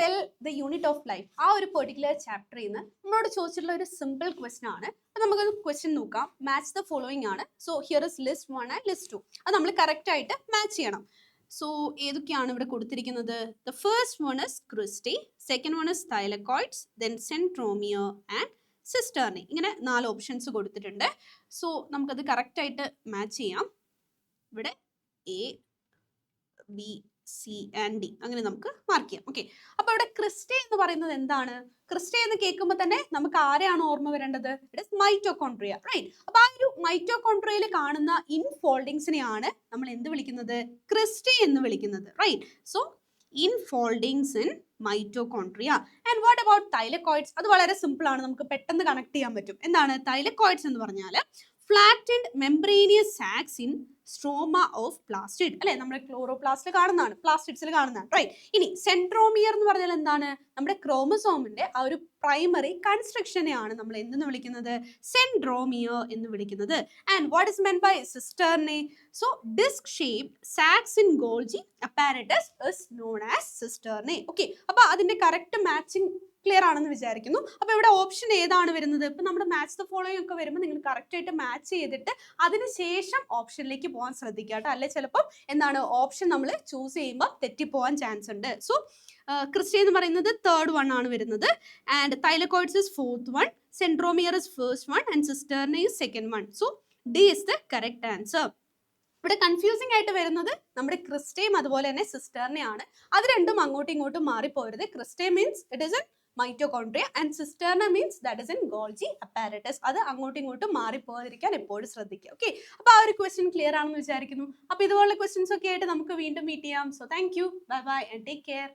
Cell the unit of life ആ ഒരു particular ചാപ്റ്ററിൽ നിന്ന് നമ്മളോട് ചോദിച്ചിട്ടുള്ള ഒരു സിമ്പിൾ ക്വസ്റ്റൻ ആണ്. നമുക്കൊരു ക്വസ്റ്റ്യൻ നോക്കാം. മാച്ച് ദ ഫോളോയിങ് ആണ്. So here is list 1 and list 2. അത് നമ്മൾ കറക്റ്റ് ആയിട്ട് മാച്ച് ചെയ്യണം. സോ ഏതൊക്കെയാണ് ഇവിടെ കൊടുത്തിരിക്കുന്നത്? The first one is cristae, second one is thylakoids, then centromere and cisternae. ഇങ്ങനെ 4 ഓപ്ഷൻസ് കൊടുത്തിട്ടുണ്ട്. സോ നമുക്കത് കറക്റ്റ് ആയിട്ട് മാച്ച് ചെയ്യാം. ഇവിടെ A, B, C and D അങ്ങനെ നമുക്ക് മാർക്ക് ചെയ്യാം. ഓക്കെ, അപ്പൊ ഇവിടെ ക്രിസ്റ്റേ എന്ന് പറയുന്നത് എന്താണ്? ക്രിസ്റ്റേ എന്ന് കേൾക്കുമ്പോൾ തന്നെ നമുക്ക് ആരെയാണ് ഓർമ്മ വരേണ്ടത്? It is mitochondria, right? അപ്പൊ ആ ഒരു മൈറ്റോകോൺട്രിയയിൽ കാണുന്ന ഇൻഫോൾഡിങ്സിനെയാണ് നമ്മൾ എന്ത് വിളിക്കുന്നത്? ക്രിസ്റ്റേ എന്ന് വിളിക്കുന്നത്, right? So infoldings in mitochondria. And what about thylakoids? അത് വളരെ സിമ്പിൾ ആണ്, നമുക്ക് പെട്ടെന്ന് കണക്ട് ചെയ്യാൻ പറ്റും. എന്താണ് തൈലക്കോയിഡ്സ് എന്ന് പറഞ്ഞാൽ? Flattened membranous sacs in stroma of plastid, അല്ലെ? നമ്മുടെ ക്ലോറോപ്ലാസ്റ്റിൽ കാണുന്നതാണ്, പ്ലാസ്റ്റിഡ്സിൽ കാണുന്നതാണ്, റൈറ്റ്? ഇനി സെൻട്രോമിയർ എന്ന് പറഞ്ഞാൽ എന്താണ്? നമ്മുടെ ക്രോമസോമിന്റെ ആ ഒരു പ്രൈമറി കൺസ്ട്രക്ഷനെയാണ് നമ്മൾ എന്തെന്ന് വിളിക്കുന്നത്? സെൻട്രോമിയർ എന്ന് വിളിക്കുന്നത്. And what is meant by cisternae? So disc shaped sacs in Golgi apparatus is known as cisternae. Okay, അപ്പൊ അതിന്റെ കറക്റ്റ് മാച്ചിങ് ക്ലിയർ ആണെന്ന് വിചാരിക്കുന്നു. അപ്പൊ ഇവിടെ ഓപ്ഷൻ ഏതാണ് വരുന്നത്? ഇപ്പൊ നമ്മുടെ മാച്ച് ദ ഫോളോയിങ് ഒക്കെ വരുമ്പോൾ നിങ്ങൾ കറക്റ്റ് ആയിട്ട് മാച്ച് ചെയ്തിട്ട് അതിനുശേഷം ഓപ്ഷനിലേക്ക് പോകാൻ ശ്രദ്ധിക്കുക കേട്ടോ. അല്ലെ ചിലപ്പോൾ എന്താണ് ഓപ്ഷൻ നമ്മൾ ചൂസ് ചെയ്യുമ്പോൾ തെറ്റിപ്പോവാൻ ചാൻസ് ഉണ്ട്. സോ ക്രിസ്റ്റേ എന്ന് പറയുന്നത് തേർഡ് വൺ ആണ് വരുന്നത്. And thylakoids is fourth one, centromere is first one and cisterna is second one. So D is the correct answer. ഇവിടെ കൺഫ്യൂസിംഗ് ആയിട്ട് വരുന്നത് നമ്മുടെ ക്രിസ്റ്റേയും അതുപോലെ തന്നെ സിസ്റ്റർണയാണ്. അത് രണ്ടും അങ്ങോട്ടും ഇങ്ങോട്ടും മാറിപ്പോരുത്. Cristae means it is in mitochondria and cisterna means that is in Golgi apparatus. അത് അങ്ങോട്ടും ഇങ്ങോട്ടും മാറിപ്പോകാതിരിക്കാൻ എപ്പോഴും ശ്രദ്ധിക്കുക. ഓക്കെ, അപ്പൊ ആ ഒരു ക്വസ്റ്റ്യൻ ക്ലിയർ ആണെന്ന് വിചാരിക്കുന്നു. അപ്പൊ ഇതുപോലുള്ള ക്വസ്റ്റ്യൻസ് ഒക്കെ ആയിട്ട് നമുക്ക് വീണ്ടും മീറ്റ് ചെയ്യാം. So thank you, bye bye and take care.